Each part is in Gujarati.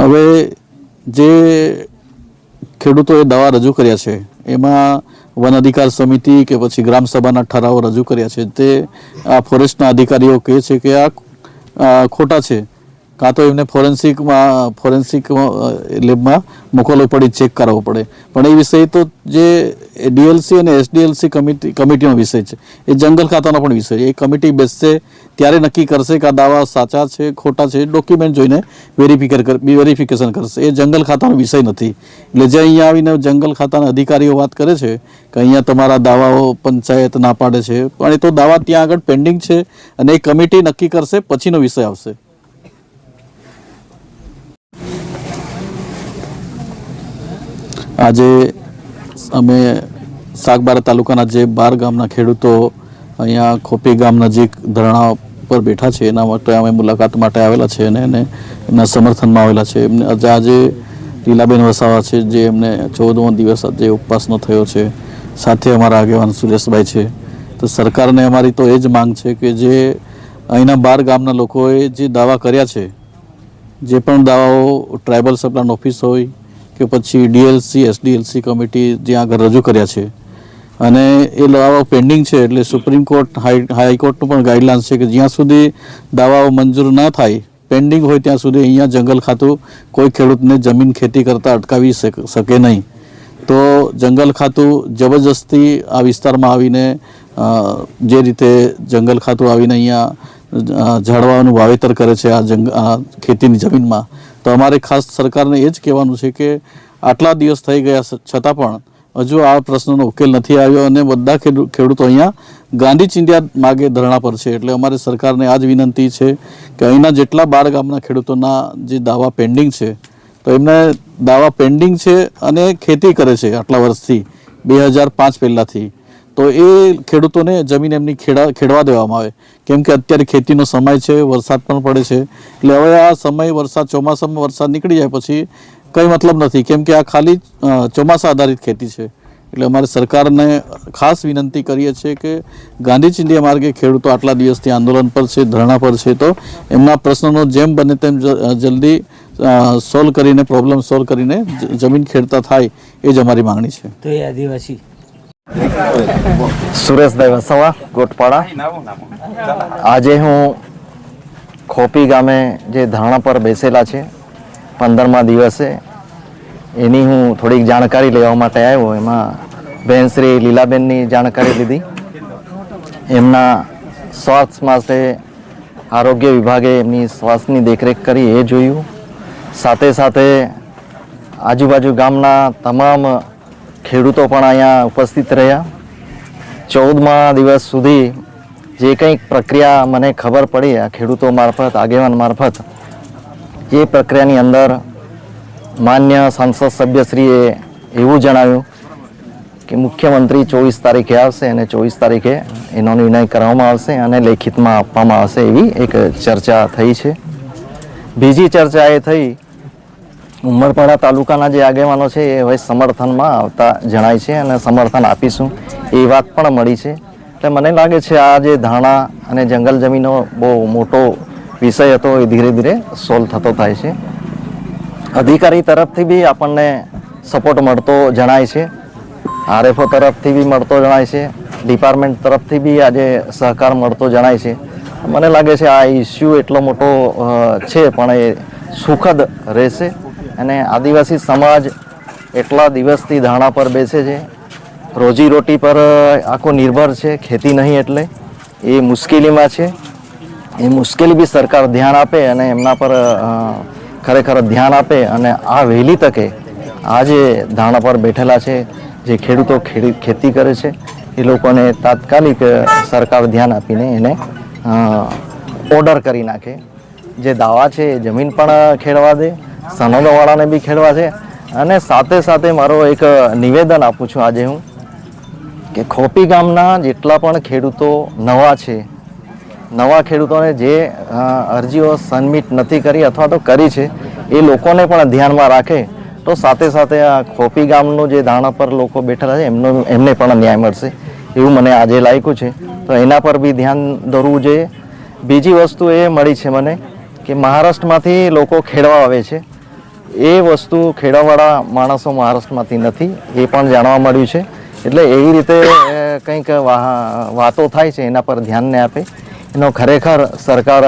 હવે જે ખેડૂતોએ દાવા રજૂ કર્યા છે એમાં વન અધિકાર સમિતિ કે પછી ગ્રામ સભાના ઠરાવો રજૂ કર્યા છે તે આ ફોરેસ્ટના અધિકારીઓ કહે છે કે આ ખોટા છે, કાં તો એમને ફોરેન્સિક લેબમાં મોકલવું પડે, ચેક કરાવવું પડે. પણ એ વિષય તો જે ડીએલસી અને એસડીએલસી કમિટીનો વિષય છે, એ જંગલ ખાતાનો પણ વિષય છે. એ કમિટી બેસશે ત્યારે નક્કી કરશે કે આ દાવા સાચા છે ખોટા છે, ડોક્યુમેન્ટ જોઈને વેરિફિકેશન કરશે. એ જંગલ ખાતાનો વિષય નથી. એટલે જે અહીંયા આવીને જંગલ ખાતાના અધિકારીઓ વાત કરે છે કે અહીંયા તમારા દાવાઓ પંચાયત ના પાડે છે, પણ એ તો દાવા ત્યાં આગળ પેન્ડિંગ છે અને એ કમિટી નક્કી કરશે, પછીનો વિષય આવશે. આજે અમે સાગબારા તાલુકાના જે 12 ગામના ખેડૂતો અહીંયા ખોપી ગામ નજીક ધરણા પર બેઠા છે એના માટે અમે મુલાકાત માટે આવેલા છે અને એમના સમર્થનમાં આવેલા છે. એમને આજે લીલાબેન વસાવા છે જે એમને 14મો દિવસ આજે ઉપવાસનો થયો છે. સાથે અમારા આગેવાન સુરેશભાઈ છે. તો સરકારને અમારી તો એ જ માંગ છે કે જે અહીંના 12 ગામના લોકોએ જે દાવા કર્યા છે, જે પણ દાવાઓ ટ્રાઇબલ સપ્લાન ઓફિસ હોય કે પછી ડીએલસી એસડીએલસી કમિટી જ્યાં આગળ રજૂ કર્યા છે અને એ દાવાઓ પેન્ડિંગ છે, એટલે સુપ્રીમ કોર્ટ હાઈકોર્ટનું પણ ગાઈડલાઇન્સ છે કે જ્યાં સુધી દાવાઓ મંજૂર ન થાય, પેન્ડિંગ હોય ત્યાં સુધી અહીંયા જંગલ ખાતું કોઈ ખેડૂતને જમીન ખેતી કરતાં અટકાવી શકે નહીં. તો જંગલ ખાતું જબરજસ્તી આ વિસ્તારમાં આવીને જે રીતે જંગલ ખાતું આવીને અહીંયા ઝાડવાનું વાવેતર કરે છે આ ખેતીની જમીનમાં, તો અમારે ખાસ સરકારને એ જ કહેવાનું છે કે આટલા દિવસ થઈ ગયા છતાં પણ હજુ આ પ્રશ્નનો ઉકેલ નથી આવ્યો અને બધા ખેડૂતો અહીંયા ગાંધી ચિંધ્યા માર્ગે ધરણા પર છે. એટલે અમારે સરકારને આ જ વિનંતી છે કે અહીંના જેટલા 12 ગામના ખેડૂતોના જે દાવા પેન્ડિંગ છે, તો એમને દાવા પેન્ડિંગ છે અને ખેતી કરે છે આટલા વર્ષથી 2005 પહેલાંથી, તો એ ખેડૂતોને જમીન એમની ખેડવા દેવામાં આવે. કેમ કે અત્યારે ખેતીનો સમય છે, વરસાદ પણ પડે છે. એટલે હવે આ સમય ચોમાસામાં વરસાદ નીકળી જાય પછી કંઈ મતલબ નથી, કેમ કે આ ખાલી ચોમાસા આધારિત ખેતી છે. એટલે અમારે સરકારને ખાસ વિનંતી કરીએ છીએ કે ગાંધી ચિંધ્યા માર્ગે ખેડૂતો આટલા દિવસથી આંદોલન પર છે, ધરણા પર છે, તો એમના પ્રશ્નોનો જેમ બને તેમ જલ્દી પ્રોબ્લેમ સોલ્વ કરીને જમીન ખેડતા થાય, એ જ અમારી માંગણી છે. તો એ આદિવાસી સુરેશભાઈ વસાવા ગોટપાડા. આજે હું ખોપી ગામે જે ધરણા પર બેસેલા છે 15મા દિવસે, એની હું થોડીક જાણકારી લેવા માટે આવ્યો. એમાં બહેન શ્રી લીલાબેનની જાણકારી લીધી. એમના સ્વાસ્થ્ય માટે આરોગ્ય વિભાગે એમની સ્વાસ્થ્યની દેખરેખ કરી એ જોયું. સાથે સાથે આજુબાજુ ગામના તમામ ખેડૂતો પણ અહીંયા ઉપસ્થિત રહ્યા. 14મા દિવસ સુધી જે કંઈક પ્રક્રિયા મને ખબર પડી આ ખેડૂતો મારફત, આગેવાન મારફત, એ પ્રક્રિયાની અંદર માન્ય સાંસદ સભ્યશ્રીએ એવું જણાવ્યું કે મુખ્યમંત્રી 24 તારીખે આવશે અને 24 તારીખે એનો નિર્ણય કરવામાં આવશે અને લેખિતમાં આપવામાં આવશે, એવી એક ચર્ચા થઈ છે. બીજી ચર્ચા એ થઈ, ઉમરપાડા તાલુકાના જે આગેવાનો છે એ હવે સમર્થનમાં આવતા જણાય છે અને સમર્થન આપીશું એ વાત પણ મળી છે. એટલે મને લાગે છે આ જે ધારણા અને જંગલ જમીનનો બહુ મોટો વિષય હતો એ ધીરે ધીરે સોલ્વ થતો થાય છે. અધિકારી તરફથી બી આપણને સપોર્ટ મળતો જણાય છે, આરએફઓ તરફથી બી મળતો જણાય છે, ડિપાર્ટમેન્ટ તરફથી બી આજે સહકાર મળતો જણાય છે. મને લાગે છે આ ઇસ્યુ એટલો મોટો છે પણ એ સુખદ રહેશે અને આદિવાસી સમાજ એટલા દિવસથી ધારણા પર બેસે છે, રોજીરોટી પર આખો નિર્ભર છે, ખેતી નહીં એટલે એ મુશ્કેલીમાં છે. એ મુશ્કેલી બી સરકાર ધ્યાન આપે અને એમના પર ખરેખર ધ્યાન આપે અને આ વહેલી તકે આ જે ધારણા પર બેઠેલા છે જે ખેડૂતો ખેતી કરે છે એ લોકોને તાત્કાલિક સરકાર ધ્યાન આપીને એને ઓર્ડર કરી નાખે. જે દાવા છે એ જમીન પણ ખેડવા દે, સનદોવાળાને બી ખેડવા છે. અને સાથે સાથે મારો એક નિવેદન આપું છું આજે હું કે ખોપી ગામના જેટલા પણ ખેડૂતો નવા છે, નવા ખેડૂતોને જે અરજીઓ સબમિટ નથી કરી અથવા તો કરી છે એ લોકોને પણ ધ્યાનમાં રાખે તો સાથે સાથે આ ખોપી ગામનું જે ધારણા પર લોકો બેઠેલા છે એમને પણ ન્યાય મળશે એવું મને આજે લાગ્યું છે. તો એના પર બી ધ્યાન દોરવું જોઈએ. બીજી વસ્તુ એ મળી છે મને કે મહારાષ્ટ્રમાંથી લોકો ખેડવા આવે છે એ વસ્તુ ખેડાવાળા માણસો મહારાષ્ટ્રમાંથી નથી, એ પણ જાણવા મળ્યું છે. એટલે એવી રીતે કંઈક વાતો થાય છે, એના પર ધ્યાન ન આપે. એનો ખરેખર સરકાર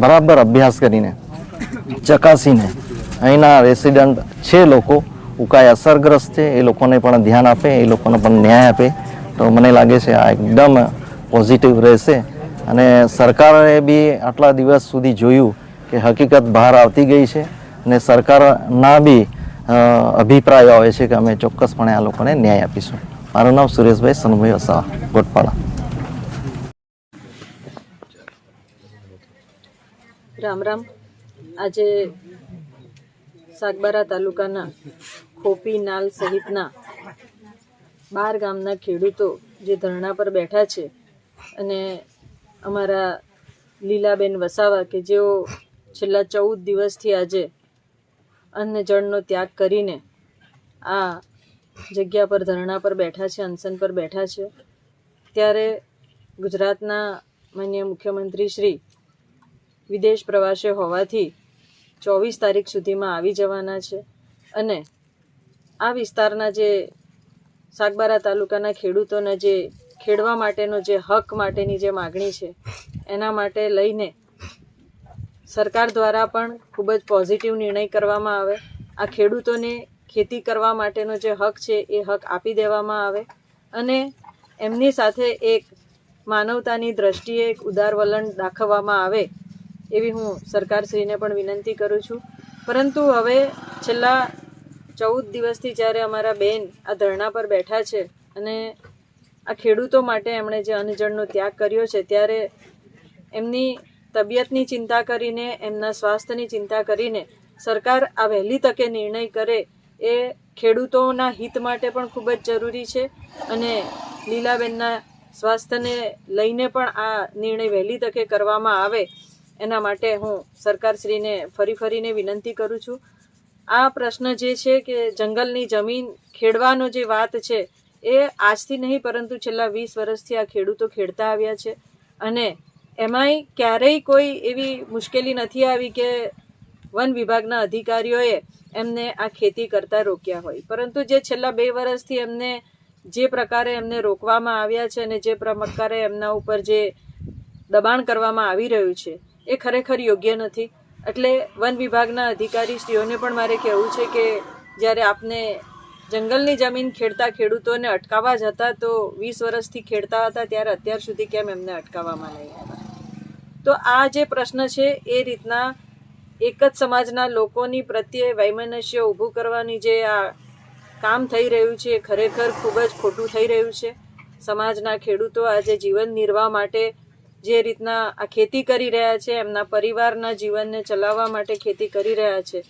બરાબર અભ્યાસ કરીને ચકાસીને અહીંના રેસિડન્ટ છે લોકો ઉકાઈ અસરગ્રસ્ત છે એ લોકોને પણ ધ્યાન આપે, એ લોકોને પણ ન્યાય આપે તો મને લાગે છે આ એકદમ પોઝિટિવ રહેશે. અને સરકારે બી આટલા દિવસ સુધી જોયું કે હકીકત બહાર આવતી ગઈ છે અને સરકારના બી અભિપ્રાય આવે છે કે અમે ચોક્કસપણે આ લોકોને ન્યાય આપીશું. મારું નામ સુરેશભાઈ સનુભાઈ વસાવા, ગોટપાડા. રામ રામ. આજે સાગબારા તાલુકાના ખોપી, નાલ સહિતના 12 ગામના ખેડૂતો જે ધરણા પર બેઠા છે અને અમારા લીલાબેન વસાવા કે જેઓ છેલ્લા 14 દિવસથી આજે અન્ન જળનો ત્યાગ કરીને આ જગ્યા પર ધરણા પર બેઠા છે, અનશન પર બેઠા છે, ત્યારે ગુજરાતના માનનીય મુખ્યમંત્રી શ્રી વિદેશ પ્રવાસે હોવાથી 24 તારીખ સુધીમાં આવી જવાના છે અને આ વિસ્તારના જે સાગબારા તાલુકાના ખેડૂતોના જે ખેડવા માટેનો જે હક માટેની જે માગણી છે એના માટે લઈને સરકાર દ્વારા પણ ખૂબ જ પોઝિટિવ નિર્ણય કરવામાં આવે. આ ખેડૂતોને ખેતી કરવા માટેનો જે હક છે એ હક આપી દેવામાં આવે અને એમની સાથે એક માનવતાની દ્રષ્ટિએ એક ઉદાર વલણ દાખવવામાં આવે એવી હું સરકારશ્રીને પણ વિનંતી કરું છું. પરંતુ હવે છેલ્લા 14 દિવસથી જ્યારે અમારા બેન આ ધરણા પર બેઠા છે અને આ ખેડૂતો માટે એમણે જે અન્નજળનો ત્યાગ કર્યો છે ત્યારે એમની તબિયતની ચિંતા કરીને, એમના સ્વાસ્થ્યની ચિંતા કરીને સરકાર આ વહેલી તકે નિર્ણય કરે એ ખેડૂતોના હિત માટે પણ ખૂબ જ જરૂરી છે અને લીલાબેનના સ્વાસ્થ્યને લઈને પણ આ નિર્ણય વહેલી તકે કરવામાં આવે એના માટે હું સરકારશ્રીને ફરીને વિનંતી કરું છું. આ પ્રશ્ન જે છે કે જંગલની જમીન ખેડવાનો જે વાત છે એ આજથી નહીં પરંતુ છેલ્લા 20 વર્ષથી આ ખેડૂતો ખેડતા આવ્યા છે અને એમાંય ક્યારેય કોઈ એવી મુશ્કેલી નથી આવી કે વન વિભાગના અધિકારીઓએ એમને આ ખેતી કરતા રોક્યા હોય. પરંતુ જે છેલ્લા 2 વર્ષથી એમને જે પ્રકારે એમને રોકવામાં આવ્યા છે અને જે પ્રકારે એમના ઉપર જે દબાણ કરવામાં આવી રહ્યું છે એ ખરેખર યોગ્ય નથી. એટલે વન વિભાગના અધિકારીશ્રીઓને પણ મારે કહેવું છે કે જ્યારે આપને જંગલની જમીન ખેડતા ખેડૂતોને અટકાવવા જ હતા તો 20 વર્ષથી ખેડતા હતા ત્યારે અત્યાર સુધી કેમ એમને અટકાવવામાં નહીં આવ્યા? તો આ જે પ્રશ્ન છે એ રીતના એક જ સમાજના લોકોની પ્રત્યે વૈમનસ્ય ઊભું કરવાની જે આ કામ થઈ રહ્યું છે એ ખરેખર ખૂબ જ ખોટું થઈ રહ્યું છે. સમાજના ખેડૂતો આજે જીવન નિર્વાહ માટે જે રીતના આ ખેતી કરી રહ્યા છે, એમના પરિવારના જીવનને ચલાવવા માટે ખેતી કરી રહ્યા છે,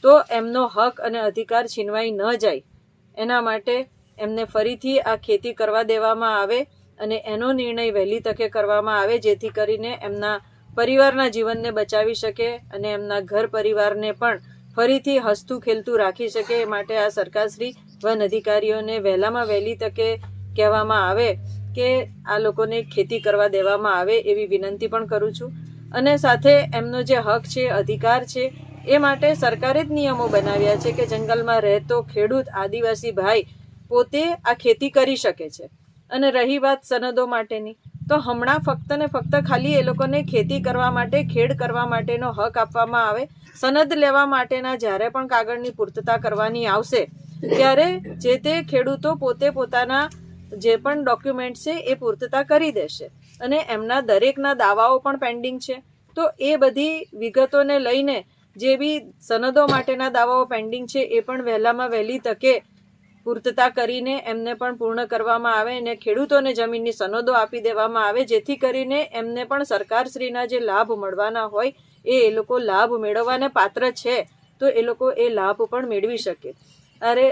તો એમનો હક અને અધિકાર છીનવાઈ ન જાય એના માટે એમને ફરીથી આ ખેતી કરવા દેવામાં આવે અને એનો નિર્ણય વહેલી તકે કરવામાં આવે જેથી કરીને એમના પરિવારના જીવનને બચાવી શકે અને એમના ઘર પરિવારને પણ ફરીથી હસતું ખેલતું રાખી શકે. એ માટે આ સરકારશ્રી વન અધિકારીઓને વહેલામાં વહેલી તકે કહેવામાં આવે કે આ લોકોને ખેતી કરવા દેવામાં આવે એવી વિનંતી પણ કરું છું. અને સાથે એમનો જે હક છે, અધિકાર છે, એ માટે સરકારે જ નિયમો બનાવ્યા છે કે જંગલમાં રહેતો ખેડૂત આદિવાસી ભાઈ પોતે આ ખેતી કરી શકે છે. અને રહી વાત સનદો માટેની, તો હમણાં ફક્ત ને ફક્ત ખાલી એ લોકોને ખેતી કરવા માટે, ખેડ કરવા માટેનો હક આપવામાં આવે. સનદ લેવા માટેના જ્યારે પણ કાગળની પૂર્તતા કરવાની આવશે ત્યારે જે તે ખેડૂતો પોતે પોતાના જે પણ ડોક્યુમેન્ટ છે એ પૂર્તતા કરી દેશે અને એમના દરેકના દાવાઓ પણ પેન્ડિંગ છે. તો એ બધી વિગતોને લઈને જે બી સનદો માટેના દાવાઓ પેન્ડિંગ છે એ પણ વહેલામાં વહેલી તકે પૂર્તતા કરીને એમને પણ પૂર્ણ કરવામાં આવે અને ખેડૂતોને જમીનની સનદો આપી દેવામાં આવે જેથી કરીને એમને પણ સરકારશ્રીના જે લાભ મળવાના હોય એ લોકો લાભ મેળવવાને પાત્ર છે તો એ લોકો એ લાભ પણ મેળવી શકે. અરે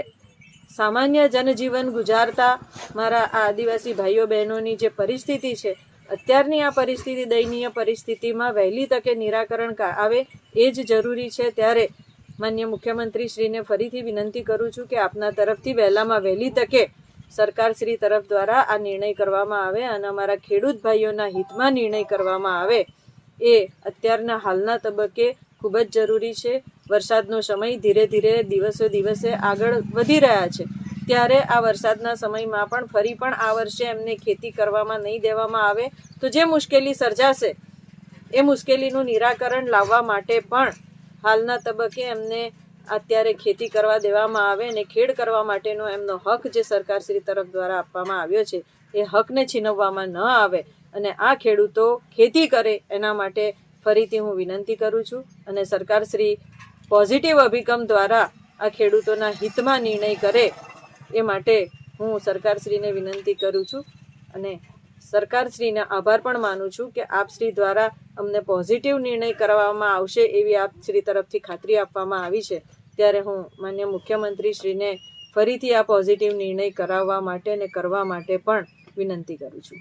સામાન્ય જનજીવન ગુજારતા મારા આ આદિવાસી ભાઈઓ બહેનોની જે પરિસ્થિતિ છે, અત્યારની આ પરિસ્થિતિ, દયનીય પરિસ્થિતિમાં વહેલી તકે નિરાકરણ આવે એ જ જરૂરી છે. ત્યારે માનનીય મુખ્યમંત્રીશ્રીને ફરીથી વિનંતી કરું છું કે આપના તરફથી વહેલામાં વહેલી તકે સરકારશ્રી તરફ દ્વારા આ નિર્ણય કરવામાં આવે અને અમારા ખેડૂત ભાઈઓના હિતમાં નિર્ણય કરવામાં આવે એ અત્યારના હાલના તબક્કે ખૂબ જ જરૂરી છે. વરસાદનો સમય ધીરે ધીરે દિવસે આગળ વધી રહ્યા છે, ત્યારે આ વરસાદના સમયમાં પણ ફરી પણ આ વર્ષે એમને ખેતી કરવામાં નહીં દેવામાં આવે તો જે મુશ્કેલી સર્જાશે એ મુશ્કેલીનું નિરાકરણ લાવવા માટે પણ હાલના તબક્કે એમને અત્યારે ખેતી કરવા દેવામાં આવે અને ખેડ કરવા માટેનો એમનો હક જે સરકારશ્રી તરફ દ્વારા આપવામાં આવ્યો છે એ હકને છીનવવામાં ન આવે અને આ ખેડૂતો ખેતી કરે એના માટે ફરીથી હું વિનંતી કરું છું અને સરકારશ્રી પોઝિટિવ અભિગમ દ્વારા આ ખેડૂતોના હિતમાં નિર્ણય કરે એ માટે હું સરકારશ્રીને વિનંતી કરું છું અને સરકારશ્રીને આભાર પણ માનું છું કે આપશ્રી દ્વારા અમને પોઝિટિવ નિર્ણય કરવામાં આવશે એવી આપશ્રી તરફથી ખાતરી આપવામાં આવી છે, ત્યારે હું માન્ય મુખ્યમંત્રીશ્રીને ફરીથી આ પોઝિટિવ નિર્ણય કરાવવા માટે અને કરવા માટે પણ વિનંતી કરું છું.